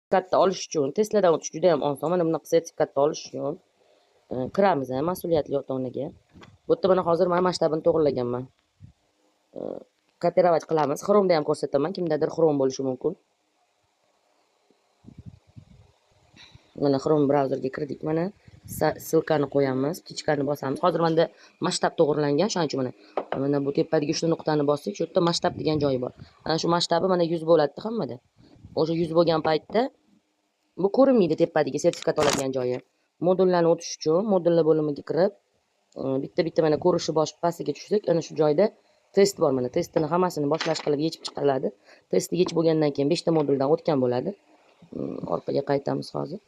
sertifikatni olish uchun testlardan o'tish juda ham oson. Mana bunaqa sertifikatni olish uchun kiramiz mas'uliyatli ota-onaga. Bu yerda mana hozir men masshtabini to'g'irlaganman. Kopировать qilamiz. Chrome'da ham ko'rsataman. Kimdadir Chrome bo'lishi mumkin. Mana Chrome brauzerga kirdik. Mana ssilkani qo'yamiz, птичкani bosamiz. Hozir menda masshtab to'g'irlangan, shuning uchun mana bu tepadagi uchta nuqtani bosdik. Shu yerda masshtab degan joyi bor. Ana shu masshtabi mana 100 bo'ladi hammada. O'sha 100 bo'lgan paytda bu ko'rinmaydi tepadagi sertifikat oladigan joyi. Modullarni o'tish uchun modullar bo'limiga kirib, bitta mana ko'rishi boshib pastiga tushsak, ana shu joyda test bor. Mana testini hammasini boshlash qilib yechib chiqariladi. Testni yechib bo'lgandan keyin 5 ta moduldan o'tgan bo'ladi. Orqaga qaytamiz hozir.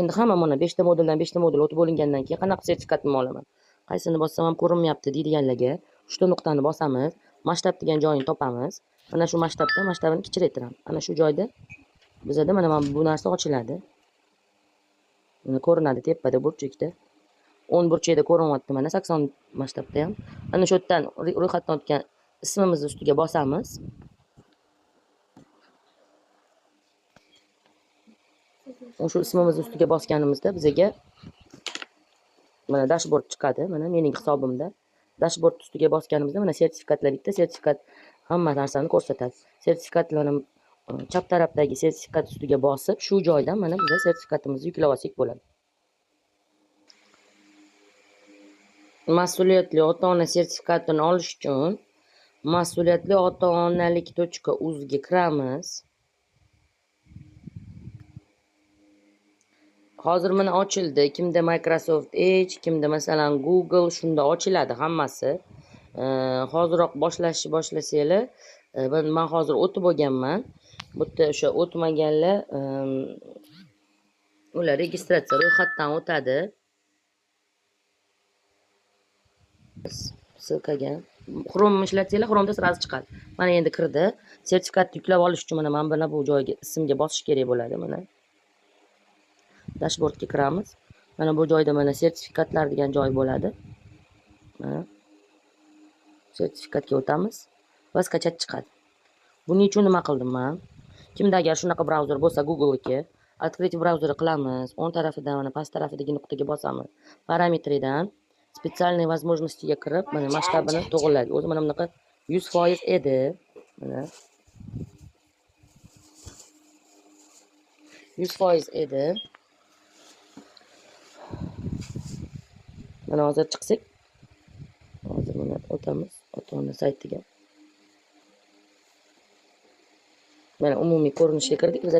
Endi hamma mana 5 ta moduldan 5 ta modul o'tib bo'lingandan keyin qanaqa sertifikatni olaman? Qaysini bossam ham ko'rinmayapti deydiganlarga uchta nuqtani bosamiz, masshtab degan joyini topamiz. Mana shu masshtabni kichraytiramiz. Ana shu joyda bizada mana bu narsa ochiladi. Mana ko'rinadi tepada burchakda. 10 burchakda ko'rinyapti mana 80 masshtabda ham. Ana shu yerdan ro'yxatdan o'tgan ismimizni ustiga bosamiz. O'sha ismimizni ustiga bosganimizda bizga mana dashbord chiqadi. Mana mening hisobimda dashbord ustiga bosganimizda mana sertifikatlar bitta sertifikat hamma narsani ko'rsatadi. Sertifikatlarni chap tarafdagi sertifikat ustiga bosib, shu joydan mana biz sertifikatimizni yuklab olsak bo'ladi. Mas'uliyatli ota-ona sertifikatini olish uchun mas'uliyatli ota-onalik.uz ga kiramiz. Hozir mana ochildi. Kimda Microsoft Edge, kimda masalan Google shunda ochiladi hammasi. Hoziroq boshlasanglar, men hozir o'tib bo'lganman. Bu yerda o'sha o'tmaganlar ular registratsiya ro'yxatdan o'tadi. Ssilkaga Chrome ishlatsanglar, Chrome'da sразу chiqadi. Mana endi kirdi. Sertifikatni yuklab olish uchun mana mana bu joyga ismga bosish kerak bo'ladi. Mana dashbordga kiramiz. Mana bu joyda mana sertifikatlar degan joy bo'ladi. Mana sertifikatga o'tamiz va skachat chiqadi. Buning uchun nima qildim men? Kimda agar shunaqa brauzer bo'lsa, Google'niki открыть brauzeri qilamiz. O'ng tarafida mana past tarafidagi nuqtaga bosamiz. Parametridan spetsialniy возможностиga kirib, mana masshtabini to'g'irlaydi. O'zi mana bunaqa 100% edi. Mana 100% edi. Mana hozir chiqsak, hozir mana o'tamiz ota-ona saytiga. Mana umumiy ko'rinishga kirdik.